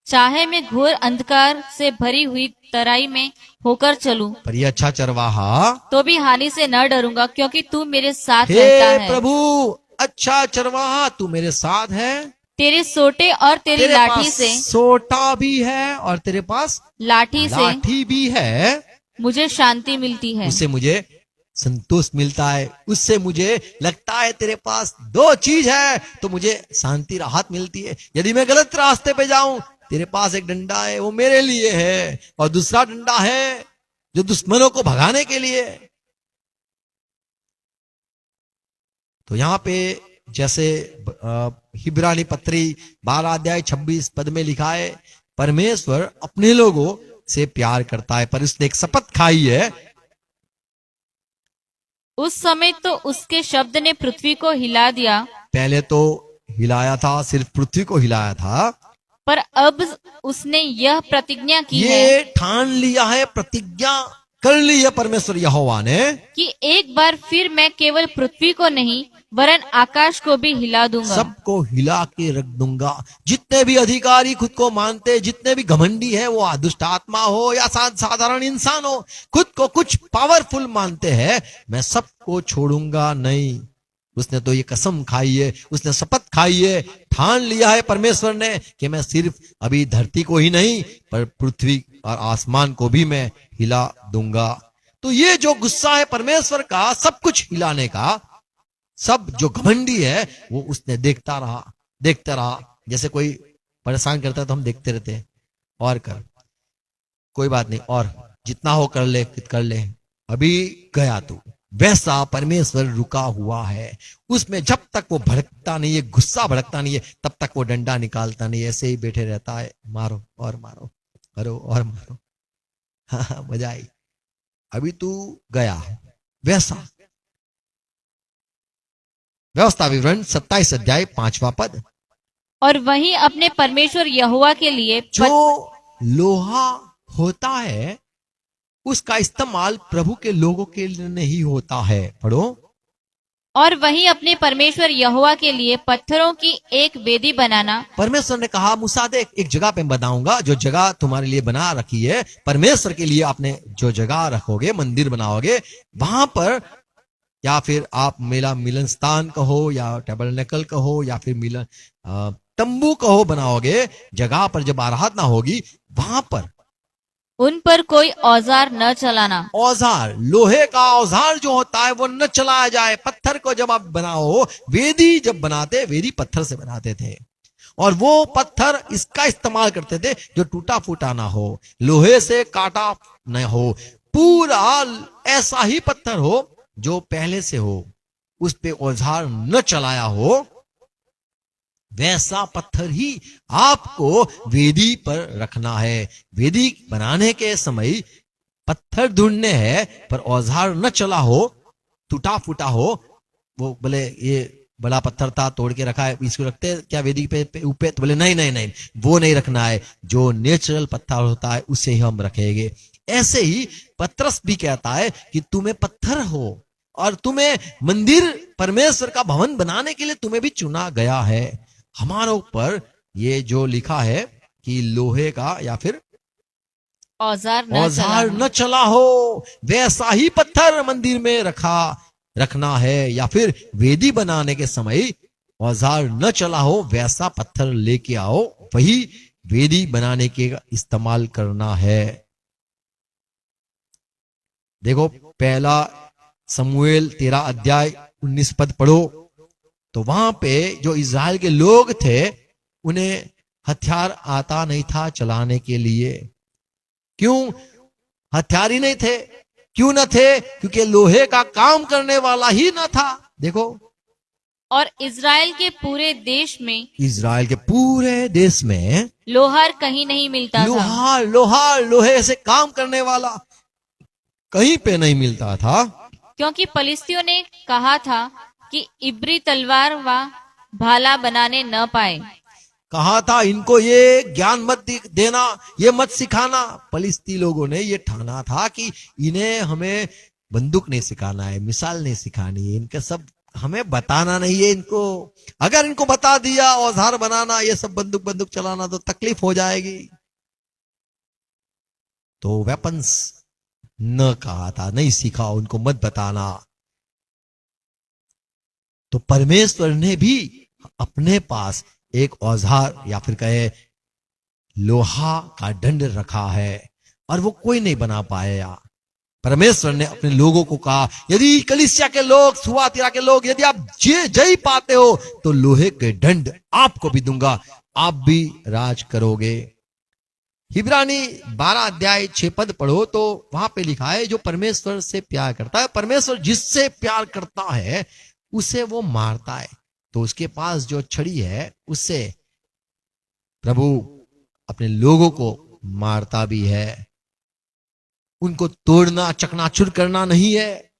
चाहे मैं घोर अंधकार से भरी हुई तराई में होकर चलूं, पर ये अच्छा चरवाहा, तो भी हानि से न डरूंगा, क्योंकि तू मेरे साथ हे रहता है। प्रभु, अच्छा चरवाहा, तू मेरे साथ है। तेरे सोटे और तेरी तेरे लाठी पास से सोटा भी है और तेरे पास लाठी से लाठी भी है। मुझे शांति मिलती है। उससे मुझे संतोष मिलता है। उससे मुझे लगता है तेरे पास दो चीज है तो मुझे शांति राहत मिलती है। यदि मैं गलत रास्ते पे जाऊं, तेरे पास एक डंडा है, वो मेरे लिए है, और दूसरा डंडा है जो दुश्मनों को भगाने के लिए। तो यहां पे जैसे हिब्रानी पत्री 12 अध्याय 26 पद में लिखा है, परमेश्वर अपने लोगों से प्यार करता है, पर उसने एक शपथ खाई है। उस समय तो उसके शब्द ने पृथ्वी को हिला दिया, पहले तो हिलाया था, सिर्फ पृथ्वी को हिलाया था। पर अब उसने यह प्रतिज्ञा की है ये ठान लिया है, प्रतिज्ञा कर ली है परमेश्वर यहोवा ने कि एक बार फिर मैं केवल पृथ्वी को नहीं वरन आकाश को भी हिला दूंगा। सबको हिला के रख दूंगा। जितने भी अधिकारी खुद को मानते, जितने भी घमंडी है, वो दुष्ट आत्मा हो या साधारण इंसान हो, खुद को कुछ पावरफुल मानते हैं, मैं सबको छोड़ूंगा नहीं। उसने तो ये कसम खाई है, उसने शपथ खाई है, ठान लिया है परमेश्वर ने कि मैं सिर्फ अभी धरती को ही नहीं पर पृथ्वी और आसमान को भी मैं हिला दूंगा। तो ये जो गुस्सा है परमेश्वर का सब कुछ हिलाने का, सब जो घमंडी है वो उसने देखता रहा। जैसे कोई परेशान करता है तो हम देखते रहते हैं, और कर, कोई बात नहीं, और जितना हो कर ले, अभी गया तू। वैसा परमेश्वर रुका हुआ है, उसमें जब तक वो भड़कता नहीं है, गुस्सा भड़कता नहीं है, तब तक वो डंडा निकालता नहीं, ऐसे ही बैठे रहता है, मारो और मारो, करो और मारो। हाँ, मजा आई, अभी तू गया। वैसा व्यवस्था विवरण 27 अध्याय 5वां पद। और वहीं अपने परमेश्वर यहोवा के लिए जो लोहा होता है उसका इस्तेमाल प्रभु के लोगों के लिए नहीं होता है। पढ़ो। और वहीं अपने परमेश्वर यहोवा के लिए पत्थरों की एक वेदी बनाना। परमेश्वर ने कहा, मूसा देख, एक जगह पे बनाऊंगा, जो जगह तुम्हारे लिए बना रखी है, परमेश्वर के लिए आपने जो जगह रखोगे, मंदिर बनाओगे, वहां पर, या फिर आप मेला मिलन स्थान कहो या टेबरनेकल कहो या फिर मिलन तंबू कहो, बनाओगे, जगह पर जब आराधना होगी वहां पर उन पर कोई औजार न चलाना। औजार, लोहे का औजार जो होता है वो न चलाया जाए। पत्थर को जब आप बनाओ, वेदी जब बनाते, वेदी पत्थर से बनाते थे, और वो पत्थर इसका इस्तेमाल करते थे जो टूटा फूटा ना हो, लोहे से काटा न हो, पूरा ऐसा ही पत्थर हो जो पहले से हो, उस पे औजार न चलाया हो, वैसा पत्थर ही आपको वेदी पर रखना है। वेदी बनाने के समय पत्थर ढूंढने हैं, पर औजार न चला हो, टूटा फूटा हो, वो बोले ये बड़ा पत्थर था, तोड़ के रखा है, इसको रखते क्या वेदी पे ऊपर? तो बोले नहीं, वो नहीं रखना है, जो नेचुरल पत्थर होता है उसे ही हम रखेंगे। ऐसे ही पतरस भी कहता है कि तुम्हें पत्थर हो और तुम्हें मंदिर, परमेश्वर का भवन बनाने के लिए तुम्हें भी चुना गया है। हमारे ऊपर ये जो लिखा है कि लोहे का या फिर औजार न चला हो, वैसा ही पत्थर मंदिर में रखना है, या फिर वेदी बनाने के समय औजार न चला हो वैसा पत्थर लेके आओ, वही वेदी बनाने के इस्तेमाल करना है। देखो, पहला समूएल 13 अध्याय 19 पद पढ़ो, तो वहां पे जो इज़राइल के लोग थे उन्हें हथियार आता नहीं था चलाने के लिए। क्यों हथियार ही नहीं थे? क्यों न थे? क्योंकि लोहे का काम करने वाला ही न था। देखो, और इज़राइल के पूरे देश में लोहार कहीं नहीं मिलता था। लोहे से काम करने वाला कहीं पे नहीं मिलता था, क्योंकि फलिस्तियों ने कहा था कि इब्री तलवार व भाला बनाने न पाए। कहा था इनको ये ज्ञान मत देना, ये मत सिखाना। फलिस्ती लोगों ने ये ठाना था कि इन्हें हमें बंदूक नहीं सिखाना है, मिसाल नहीं सिखानी है, इनके सब हमें बताना नहीं है इनको। अगर इनको बता दिया औजार बनाना, ये सब बंदूक चलाना, तो तकलीफ हो जाएगी। तो वेपन्स न कहा था, नहीं सीखा, उनको मत बताना। तो परमेश्वर ने भी अपने पास एक औजार या फिर कहे लोहा का दंड रखा है, और वो कोई नहीं बना पाया। परमेश्वर ने अपने लोगों को कहा, यदि कलीसिया के लोग, थुआतीरा के लोग, यदि आप जय पाते हो तो लोहे के दंड आपको भी दूंगा, आप भी राज करोगे। हिब्रानी 12 अध्याय 6 पद पढ़ो तो वहां पे लिखा है, जो परमेश्वर से प्यार करता है, परमेश्वर जिससे प्यार करता है उसे वो मारता है। तो उसके पास जो छड़ी है उससे प्रभु अपने लोगों को मारता भी है। उनको तोड़ना, चकनाचूर करना नहीं है,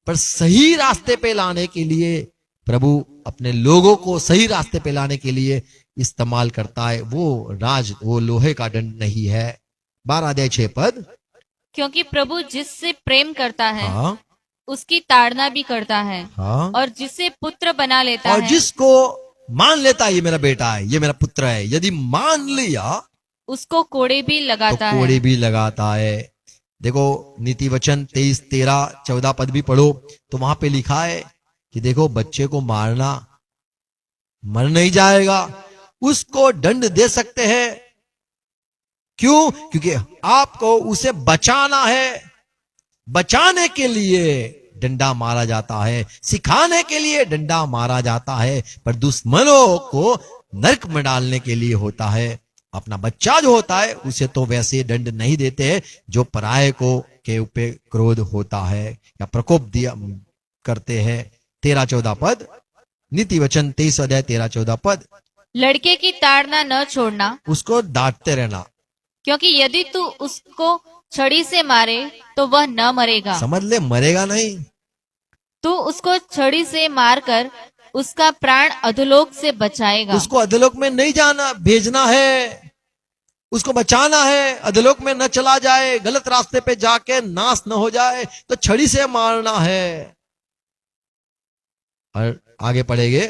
पर सही रास्ते पे लाने के लिए प्रभु अपने लोगों को सही रास्ते पे लाने के लिए इस्तेमाल करता है। वो लोहे का दंड नहीं है। 12 अध्याय 6 पद। क्योंकि प्रभु जिससे प्रेम करता है हाँ उसकी ताड़ना भी करता है, हाँ। और जिसे पुत्र बना लेता और है जिसको मान लेता है, ये मेरा बेटा है, ये मेरा पुत्र है, यदि मान लिया उसको कोड़े भी तो लगाता है। कोड़े भी लगाता है। देखो नीति वचन 23, 13, 14 पद भी पढ़ो तो वहां पे लिखा है कि देखो, बच्चे को मारना, मर नहीं जाएगा, उसको दंड दे सकते हैं। क्यों? क्योंकि आपको उसे बचाना है। बचाने के लिए डंडा मारा जाता है, सिखाने के लिए डंडा मारा जाता है, पर दुश्मनों को नरक में डालने के लिए होता है। अपना बच्चा जो होता है उसे तो वैसे दंड नहीं देते, जो पराये को के ऊपर क्रोध होता है या प्रकोप दिया करते हैं। 13-14 पद, नीति वचन 23 अध्याय 13-14 पद। लड़के की ताड़ना न छोड़ना, उसको डांटते रहना। क्योंकि यदि तू उसको छड़ी से मारे तो वह न मरेगा। समझ ले, मरेगा नहीं। तू उसको छड़ी से मारकर उसका प्राण अधोलोक से बचाएगा। उसको अधोलोक में नहीं जाना, भेजना है, उसको बचाना है, अधोलोक में न चला जाए, गलत रास्ते पे जाके नाश न हो जाए, तो छड़ी से मारना है। और आगे पढ़ेंगे,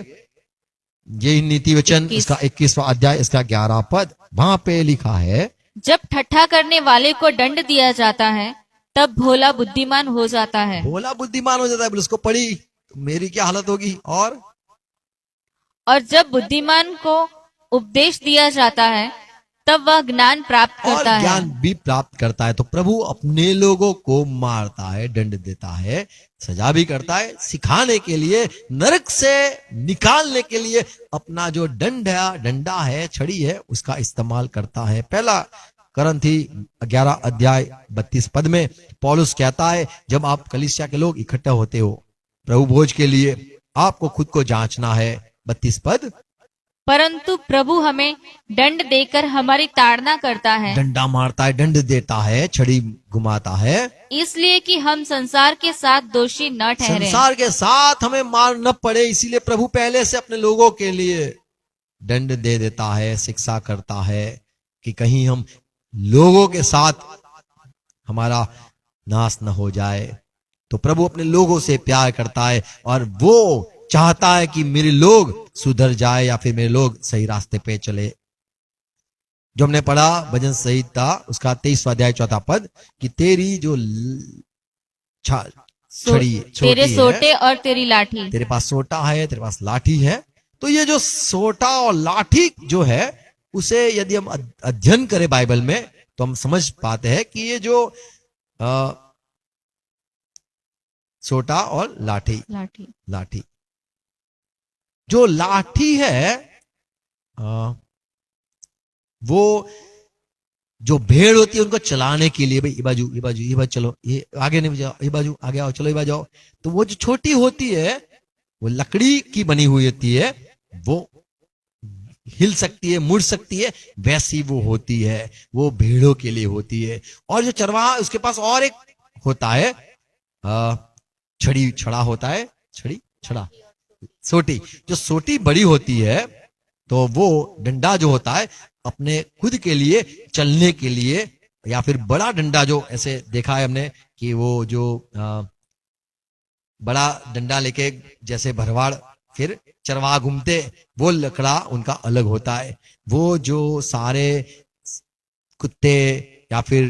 ये नीति वचन इसका 21वां अध्याय इसका 11 पद। वहां पे लिखा है, जब ठट्ठा करने वाले को दंड दिया जाता है तब भोला बुद्धिमान हो जाता है। भोला बुद्धिमान हो जाता है। उसको पढ़ी तो मेरी क्या हालत होगी। और जब बुद्धिमान को उपदेश दिया जाता है तब वह ज्ञान प्राप्त और करता है। ज्ञान भी प्राप्त करता है। तो प्रभु अपने लोगों को मारता है, दंड देता है, सजा भी करता है, सिखाने के लिए, नरक से निकालने के लिए अपना जो डंडा है, छड़ी है, उसका इस्तेमाल करता है। पहला करंथी 11 अध्याय 32 पद में पौलुस कहता है, जब आप कलीसिया के लोग इकट्ठे होते हो प्रभु भोज के लिए, आपको खुद को जांचना है। 32 पद, परंतु प्रभु हमें दंड देकर हमारी ताड़ना करता है, डंडा मारता है, दंड देता है, छड़ी घुमाता है, इसलिए कि हम संसार के साथ दोषी न ठहरे। संसार के साथ हमें मार न पड़े, इसीलिए प्रभु पहले से अपने लोगों के लिए दंड दे देता है, शिक्षा करता है, कि कहीं हम लोगों के साथ हमारा नाश न हो जाए। तो प्रभु अपने लोगों से प्यार करता है और वो चाहता है कि मेरे लोग सुधर जाए या फिर मेरे लोग सही रास्ते पे चले। जो हमने पढ़ा भजन संहिता उसका 23वां अध्याय 4 पद, कि तेरी जो छड़ी तेरे सोटे है, और तेरी लाठी, तेरे पास सोटा है, तेरे पास लाठी है। तो ये जो सोटा और लाठी जो है, उसे यदि हम अध्ययन करें बाइबल में तो हम समझ पाते हैं कि ये जो सोटा और लाठी जो लाठी है, वो जो भेड़ होती है उनको चलाने के लिए, भाई ये बाजू ये बाजू ये बाजू चलो, ये आगे नहीं जाओ, ये बाजू आगे आओ, चलो ये बाजू आओ। तो वो जो छोटी होती है वो लकड़ी की बनी हुई होती है, वो हिल सकती है, मुड़ सकती है, वैसी वो होती है, वो भेड़ों के लिए होती है। और जो चरवाहा उसके पास और एक होता है, छड़ा होता है, छड़ा सोटी। जो सोटी बड़ी होती है तो वो डंडा जो होता है अपने खुद के लिए चलने के लिए, या फिर बड़ा डंडा जो ऐसे देखा है हमने कि वो जो बड़ा डंडा लेके जैसे भरवाड़ फिर चरवाहा घूमते, वो लकड़ा उनका अलग होता है। वो जो सारे कुत्ते या फिर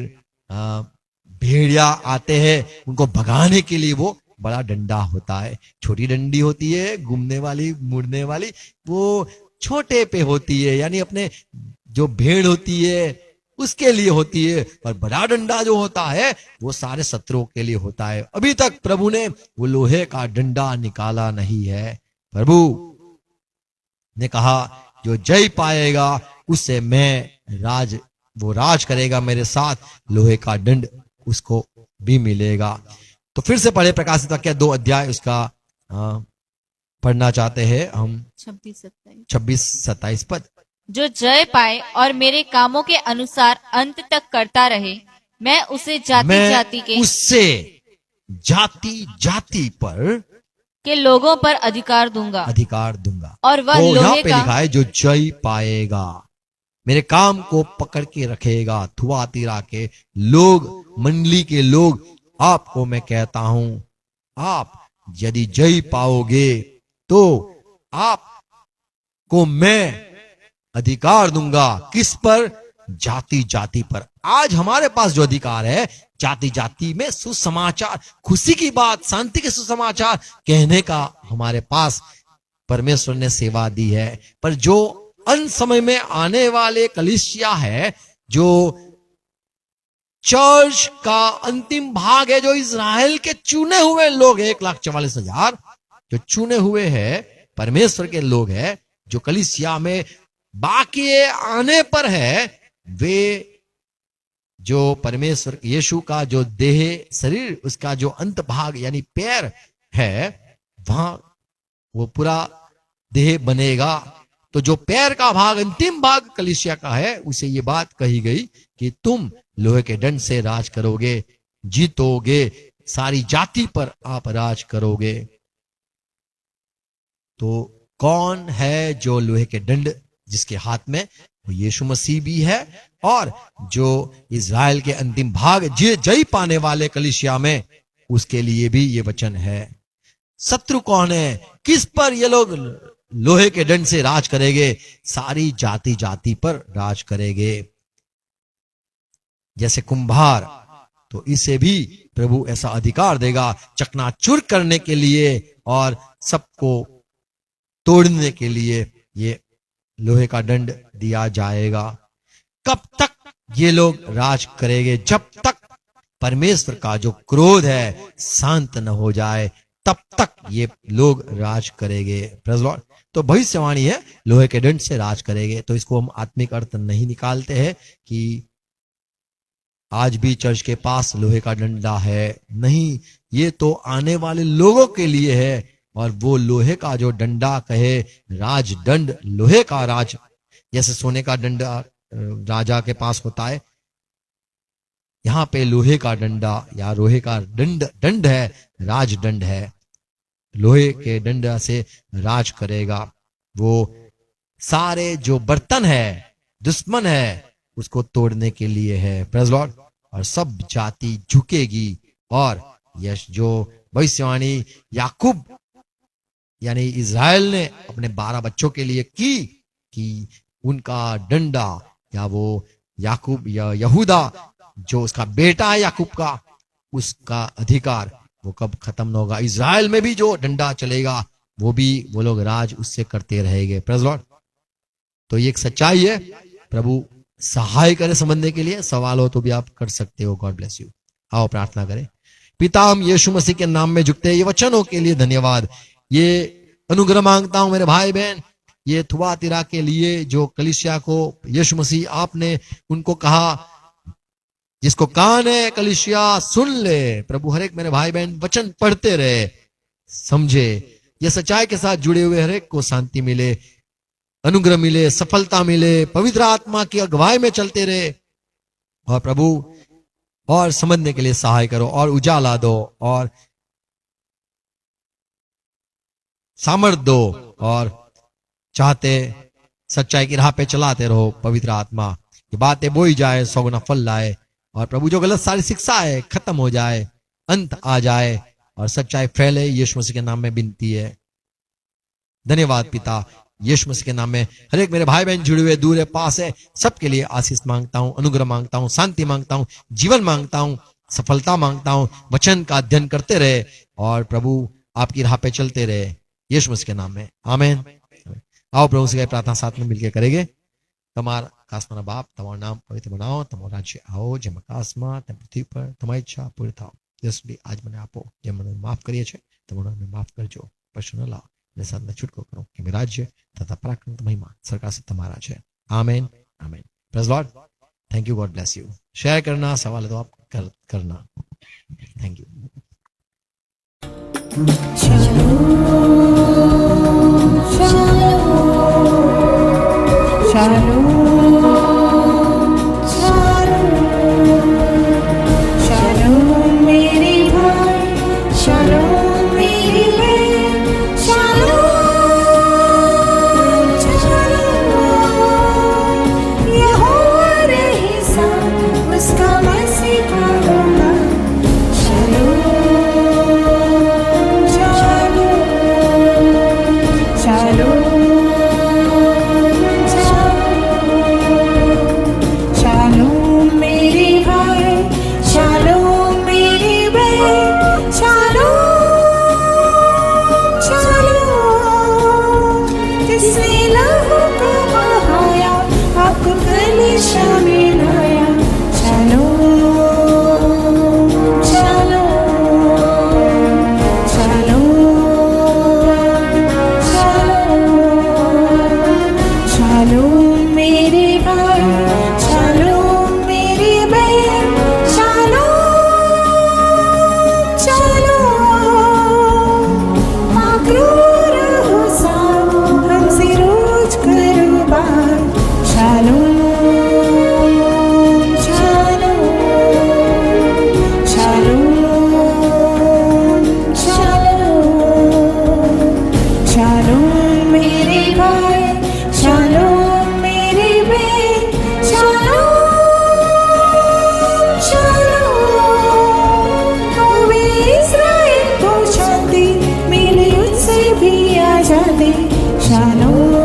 भेड़िया आते हैं उनको भगाने के लिए वो बड़ा डंडा होता है। छोटी डंडी होती है घूमने वाली मुड़ने वाली, वो छोटे पे होती है, यानी अपने जो भेड़ होती है उसके लिए होती है। और बड़ा डंडा जो होता है वो सारे शत्रुओं के लिए होता है। अभी तक प्रभु ने वो लोहे का डंडा निकाला नहीं है। प्रभु ने कहा जो जय पाएगा उससे मैं वो राज करेगा मेरे साथ, लोहे का दंड उसको भी मिलेगा। तो फिर से पढ़े प्रकाशित वाक्य 2 अध्याय, उसका पढ़ना चाहते हैं हम 26-27 पद। जो जय पाए और मेरे कामों के अनुसार अंत तक करता रहे, मैं उसे जाति जाति के उससे जाति जाति पर के लोगों पर अधिकार दूंगा और वह तो लोहे यहाँ पे का लिखा है जो जय पाएगा, मेरे काम को पकड़ के रखेगा। थुआतीरा के लोग, मंडली के लोग, आपको मैं कहता हूं, आप यदि जय पाओगे तो आपको मैं अधिकार दूंगा। किस पर? जाति जाति पर। आज हमारे पास जो अधिकार है जाति जाति में सुसमाचार, खुशी की बात, शांति के सुसमाचार कहने का हमारे पास परमेश्वर ने सेवा दी है। पर जो अंत समय में आने वाले कलीसिया है, जो चर्च का अंतिम भाग है, जो इज़राइल के चुने हुए लोग 1,44,000 जो चुने हुए हैं परमेश्वर के लोग हैं, जो कलीसिया में बाकी आने पर है, वे जो परमेश्वर यीशु का जो देह शरीर, उसका जो अंत भाग यानी पैर है, वहां वो पूरा देह बनेगा। तो जो पैर का भाग, अंतिम भाग कलीसिया का है, उसे ये बात कही गई कि तुम लोहे के दंड से राज करोगे, जीतोगे, सारी जाति पर आप राज करोगे। तो कौन है जो लोहे के दंड जिसके हाथ में? वो यीशु मसीह भी है। और जो इज़राइल के अंतिम भाग जय पाने वाले कलीसिया में, उसके लिए भी ये वचन है। शत्रु कौन है? किस पर ये लोग लोहे के दंड से राज करेंगे? सारी जाति जाति पर राज करेंगे। जैसे कुंभार, तो इसे भी प्रभु ऐसा अधिकार देगा चकनाचूर करने के लिए और सबको तोड़ने के लिए ये लोहे का दंड दिया जाएगा। कब तक ये लोग राज करेंगे? जब तक परमेश्वर का जो क्रोध है शांत न हो जाए, तब तक ये लोग राज करेंगे। Praise Lord. तो भविष्यवाणी है लोहे के दंड से राज करेंगे। तो इसको हम आत्मिक अर्थ नहीं निकालते हैं कि आज भी चर्च के पास लोहे का डंडा है, नहीं, ये तो आने वाले लोगों के लिए है। और वो लोहे का जो डंडा कहे, राज दंड, लोहे का राज, जैसे सोने का डंडा राजा के पास होता है, यहां पे लोहे का डंडा या लोहे का दंड है, राज दंड है। लोहे के दंड से राज करेगा। वो सारे जो बर्तन है, दुश्मन है, उसको तोड़ने के लिए है। Praise Lord. और सब जाति झुकेगी। और यश जो भविष्यवाणी याकूब यानी इज़राइल ने अपने 12 बच्चों के लिए की कि उनका डंडा या वो याकूब या यहूदा जो उसका बेटा है याकूब का, उसका अधिकार वो कब खत्म न होगा। इज़राइल में भी जो डंडा चलेगा वो लोग राज उससे करते रहेंगे। Praise Lord. तो ये एक सच्चाई है। प्रभु सहाय करे समझने के लिए। सवाल हो तो भी आप कर सकते हो। God bless you. आओ प्रार्थना करें। पिता, हम यीशु मसीह के नाम में झुकते हैं। ये वचनों के लिए धन्यवाद। ये अनुग्रह मांगता हूं मेरे भाई बहन, ये थुआतीरा के लिए जो कलीसिया को यीशु मसीह आपने उनको कहा, जिसको कान है कलीसिया सुन ले। प्रभु हर एक मेरे भाई बहन वचन पढ़ते रहे, समझे, ये सच्चाई के साथ जुड़े हुए हर एक को शांति मिले, अनुग्रह मिले, सफलता मिले, पवित्र आत्मा की अगुवाई में चलते रहे। और प्रभु और समझने के लिए सहाय करो और उजाला दो और सामर्थ दो और चाहते सच्चाई की राह पे चलाते रहो। पवित्र आत्मा ये बातें बोई जाए, 100 गुना फल लाए। और प्रभु जो गलत सारी शिक्षा है खत्म हो जाए, अंत आ जाए। और सच्चाई फैले। यीशु मसीह के नाम में विनती है। धन्यवाद पिता, यीशु मसीह के नाम में। हर एक मेरे भाई बहन जुड़े हुए, दूर है पास है, सबके लिए आशीष मांगता हूं, अनुग्रह मांगता हूं, शांति मांगता हूं, जीवन मांगता हूं, सफलता मांगता हूं। वचन का अध्ययन करते रहे और प्रभु आपकी राह पे चलते रहे, यीशु मसीह के नाम में, आमीन। आओ प्रभु से प्रार्थना साथ में मिलकर करेंगे। તમારા આકાશમાં બાપ, તમારું નામ પવિત્ર બનાવો, તમારું રાજ્ય આવો, જેમ આકાશમાં તેમ પૃથ્વી પર તમારી ઈચ્છા પૂરી થાવ। યસુડી આજ મને આપો, જે મને માફ કરીએ છે તમારું મને માફ કરજો, પશુ ન લાવો અને સાધને છૂટકો કરો, કે મેં રાજ્ય તથા પરાક્રમ મહિમા સરકાર से તમારા છે, amen amen. Praise lord, thank you, God bless you. Share करना, सवाल है तो आप करना। Thank you. Shalom मेरे भाई, shalom मेरी बहन, shalom shalom। यहोवा रहे साथ, उसका मसीह होगा। Shalom shalom shalom shalom मेरे भाई, shalom मेरी बहन, shalom shalom। जिसने लहू को बहाया, आपको कलीसिया में लाया। shalom shalom shalom shalom मेरे भाई, shalom मेरी बहन, shalom shalom। मकरूर हो साथ, हमसे रोज करो बात। shalom shalom shalom shalom shalom मेरे भाई, shalom मेरी बहन, shalom shalom। कौमे इस्राएल को शांति मिली, उससे भी आजादी। shalom